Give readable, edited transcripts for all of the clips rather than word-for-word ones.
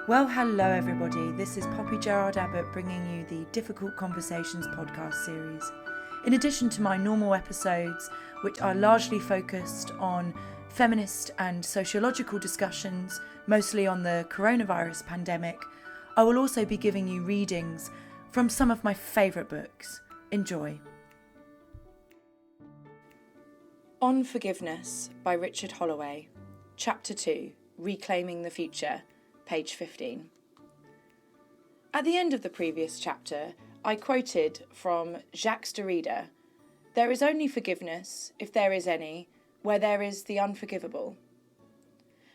Well, hello everybody. This is Poppy Gerard Abbott bringing you the Difficult Conversations podcast series. In addition to my normal episodes, which are largely focused on feminist and sociological discussions, mostly on the coronavirus pandemic, I will also be giving you readings from some of my favourite books. Enjoy. On Forgiveness by Richard Holloway, Chapter 2, Reclaiming the Future, page 15. At the end of the previous chapter, I quoted from Jacques Derrida, "There is only forgiveness, if there is any, where there is the unforgivable."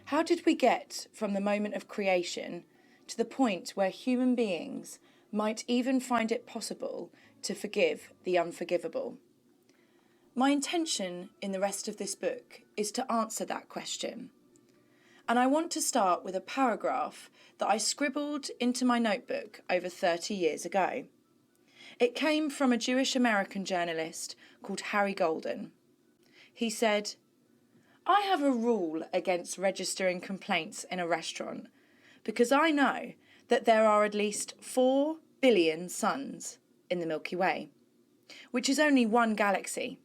How did we get from the moment of creation to the point where human beings might even find it possible to forgive the unforgivable? My intention in the rest of this book is to answer that question. And I want to start with a paragraph that I scribbled into my notebook over 30 years ago. It came from a Jewish American journalist called Harry Golden. He said, "I have a rule against registering complaints in a restaurant because I know that there are at least 4 billion suns in the Milky Way, which is only one galaxy.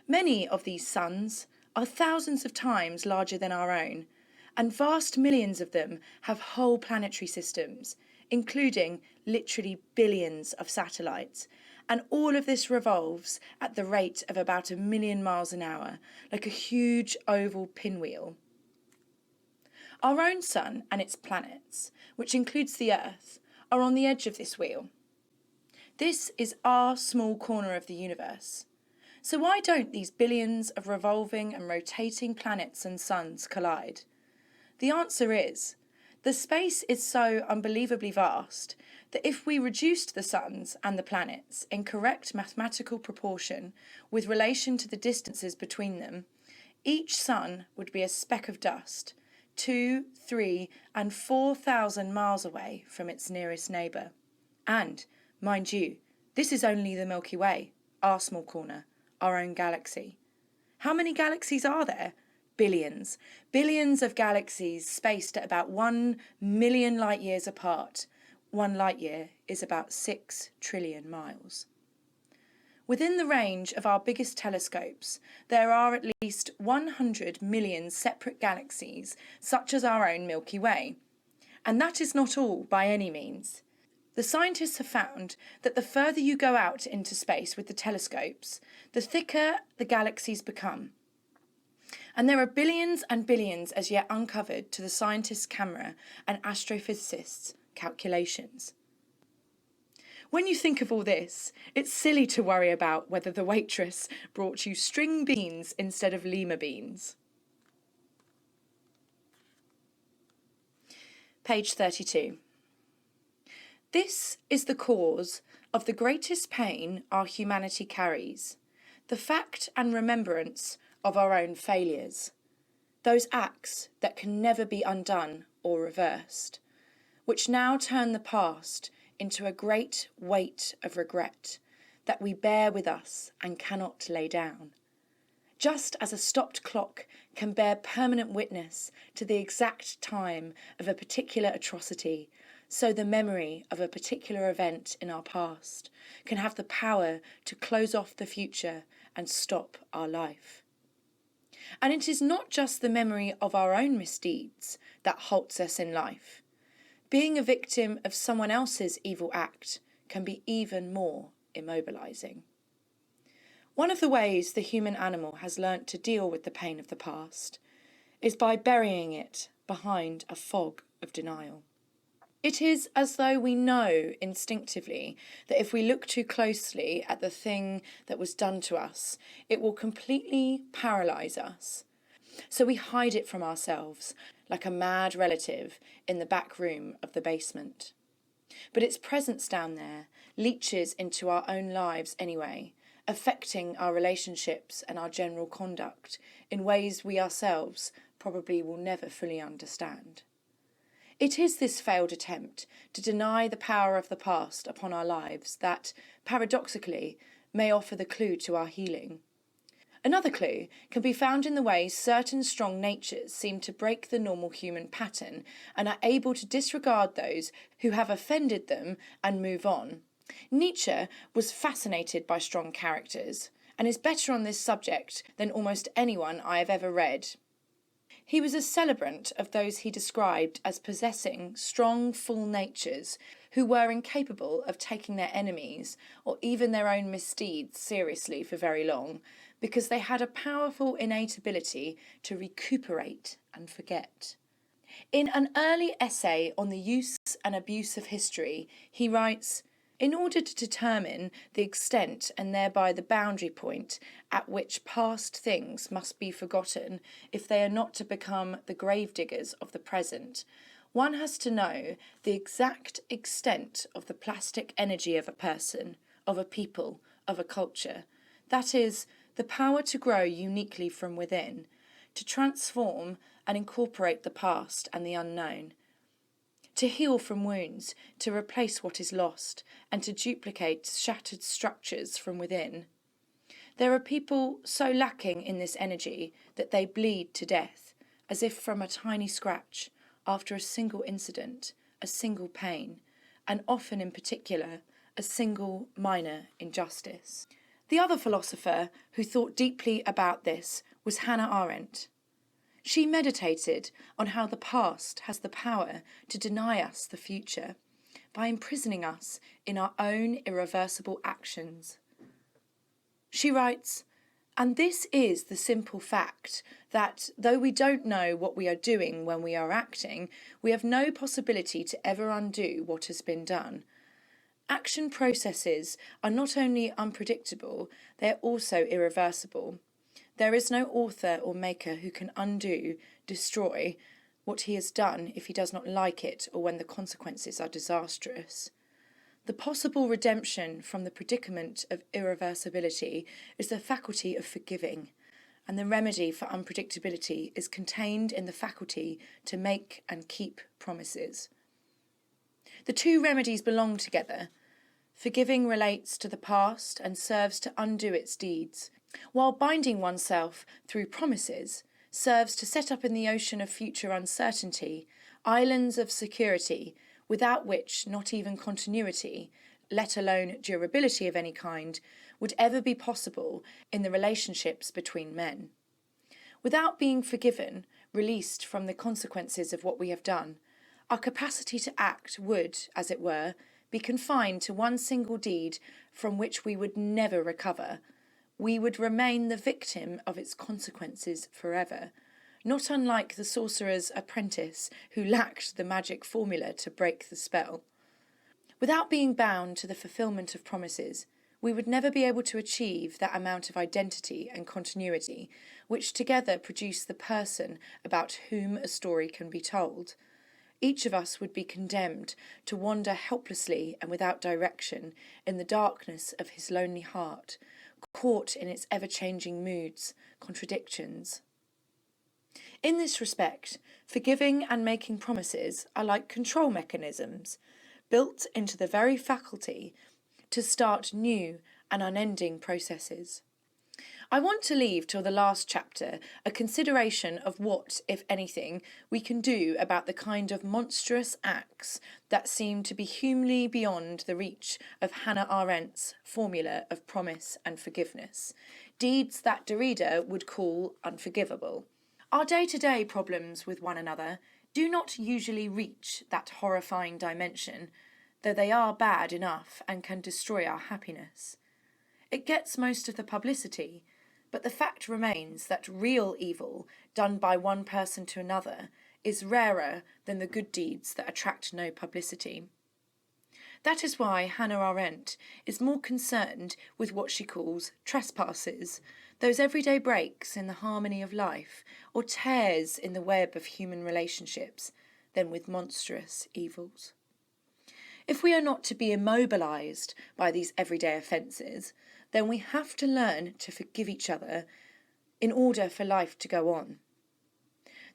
Many of these suns are thousands of times larger than our own, and vast millions of them have whole planetary systems, including literally billions of satellites, and all of this revolves at the rate of about 1 million miles an hour, like a huge oval pinwheel. Our own sun and its planets, which includes the Earth, are on the edge of this wheel. This is our small corner of the universe. So why don't these billions of revolving and rotating planets and suns collide? The answer is, the space is so unbelievably vast that if we reduced the suns and the planets in correct mathematical proportion with relation to the distances between them, each sun would be a speck of dust, 2, 3, and 4,000 miles away from its nearest neighbour. And, mind you, this is only the Milky Way, our small corner, our own galaxy. How many galaxies are there? Billions. Billions of galaxies spaced at about 1 million light years apart. 1 light year is about 6 trillion miles. Within the range of our biggest telescopes, there are at least 100 million separate galaxies, such as our own Milky Way. And that is not all by any means. The scientists have found that the further you go out into space with the telescopes, the thicker the galaxies become. And there are billions and billions as yet uncovered to the scientists' camera and astrophysicists' calculations. When you think of all this, it's silly to worry about whether the waitress brought you string beans instead of lima beans. Page 32. This is the cause of the greatest pain our humanity carries, the fact and remembrance of our own failures, those acts that can never be undone or reversed, which now turn the past into a great weight of regret that we bear with us and cannot lay down. Just as a stopped clock can bear permanent witness to the exact time of a particular atrocity, so the memory of a particular event in our past can have the power to close off the future and stop our life. And it is not just the memory of our own misdeeds that halts us in life. Being a victim of someone else's evil act can be even more immobilizing. One of the ways the human animal has learnt to deal with the pain of the past is by burying it behind a fog of denial. It is as though we know instinctively that if we look too closely at the thing that was done to us, it will completely paralyse us. So we hide it from ourselves, like a mad relative in the back room of the basement. But its presence down there leaches into our own lives anyway, affecting our relationships and our general conduct in ways we ourselves probably will never fully understand. It is this failed attempt to deny the power of the past upon our lives that, paradoxically, may offer the clue to our healing. Another clue can be found in the way certain strong natures seem to break the normal human pattern and are able to disregard those who have offended them and move on. Nietzsche was fascinated by strong characters and is better on this subject than almost anyone I have ever read. He was a celebrant of those he described as possessing strong, full natures who were incapable of taking their enemies or even their own misdeeds seriously for very long, because they had a powerful innate ability to recuperate and forget. In an early essay on the use and abuse of history, he writes, "In order to determine the extent and thereby the boundary point at which past things must be forgotten if they are not to become the gravediggers of the present, one has to know the exact extent of the plastic energy of a person, of a people, of a culture, that is, the power to grow uniquely from within, to transform and incorporate the past and the unknown, to heal from wounds, to replace what is lost, and to duplicate shattered structures from within. There are people so lacking in this energy that they bleed to death, as if from a tiny scratch, after a single incident, a single pain, and often in particular, a single minor injustice." The other philosopher who thought deeply about this was Hannah Arendt. She meditated on how the past has the power to deny us the future by imprisoning us in our own irreversible actions. She writes, "And this is the simple fact that, though we don't know what we are doing when we are acting, we have no possibility to ever undo what has been done. Action processes are not only unpredictable, they are also irreversible. There is no author or maker who can undo, destroy, what he has done if he does not like it or when the consequences are disastrous. The possible redemption from the predicament of irreversibility is the faculty of forgiving, and the remedy for unpredictability is contained in the faculty to make and keep promises." The two remedies belong together. Forgiving relates to the past and serves to undo its deeds, while binding oneself through promises serves to set up in the ocean of future uncertainty islands of security without which not even continuity, let alone durability of any kind, would ever be possible in the relationships between men. Without being forgiven, released from the consequences of what we have done, our capacity to act would, as it were, be confined to one single deed from which we would never recover. We would remain the victim of its consequences forever, not unlike the sorcerer's apprentice who lacked the magic formula to break the spell. Without being bound to the fulfilment of promises, we would never be able to achieve that amount of identity and continuity which together produce the person about whom a story can be told. Each of us would be condemned to wander helplessly and without direction in the darkness of his lonely heart, caught in its ever-changing moods, contradictions. In this respect, forgiving and making promises are like control mechanisms, built into the very faculty to start new and unending processes. I want to leave till the last chapter a consideration of what, if anything, we can do about the kind of monstrous acts that seem to be humanly beyond the reach of Hannah Arendt's formula of promise and forgiveness, deeds that Derrida would call unforgivable. Our day-to-day problems with one another do not usually reach that horrifying dimension, though they are bad enough and can destroy our happiness. It gets most of the publicity, but the fact remains that real evil done by one person to another is rarer than the good deeds that attract no publicity. That is why Hannah Arendt is more concerned with what she calls trespasses, those everyday breaks in the harmony of life, or tears in the web of human relationships, than with monstrous evils. If we are not to be immobilised by these everyday offences, then we have to learn to forgive each other in order for life to go on.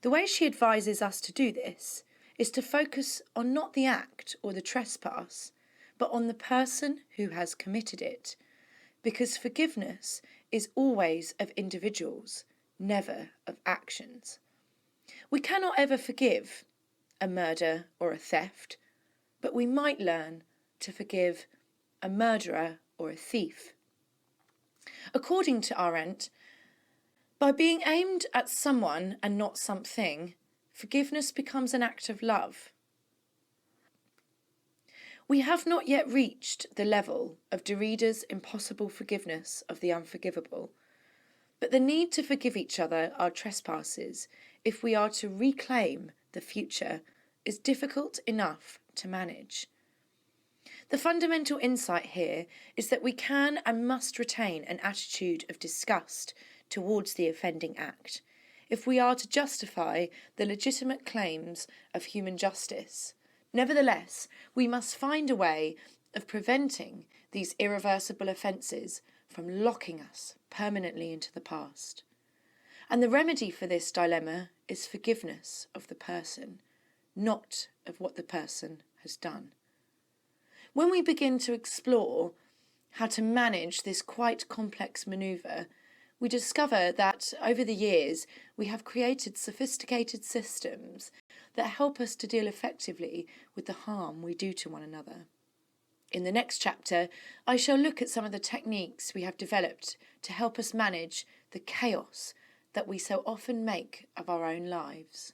The way she advises us to do this is to focus on not the act or the trespass, but on the person who has committed it, because forgiveness is always of individuals, never of actions. We cannot ever forgive a murder or a theft, but we might learn to forgive a murderer or a thief. According to Arendt, by being aimed at someone and not something, forgiveness becomes an act of love. We have not yet reached the level of Derrida's impossible forgiveness of the unforgivable, but the need to forgive each other our trespasses, if we are to reclaim the future, is difficult enough to manage. The fundamental insight here is that we can and must retain an attitude of disgust towards the offending act, if we are to justify the legitimate claims of human justice. Nevertheless, we must find a way of preventing these irreversible offences from locking us permanently into the past. And the remedy for this dilemma is forgiveness of the person, not of what the person has done. When we begin to explore how to manage this quite complex manoeuvre, we discover that over the years we have created sophisticated systems that help us to deal effectively with the harm we do to one another. In the next chapter, I shall look at some of the techniques we have developed to help us manage the chaos that we so often make of our own lives.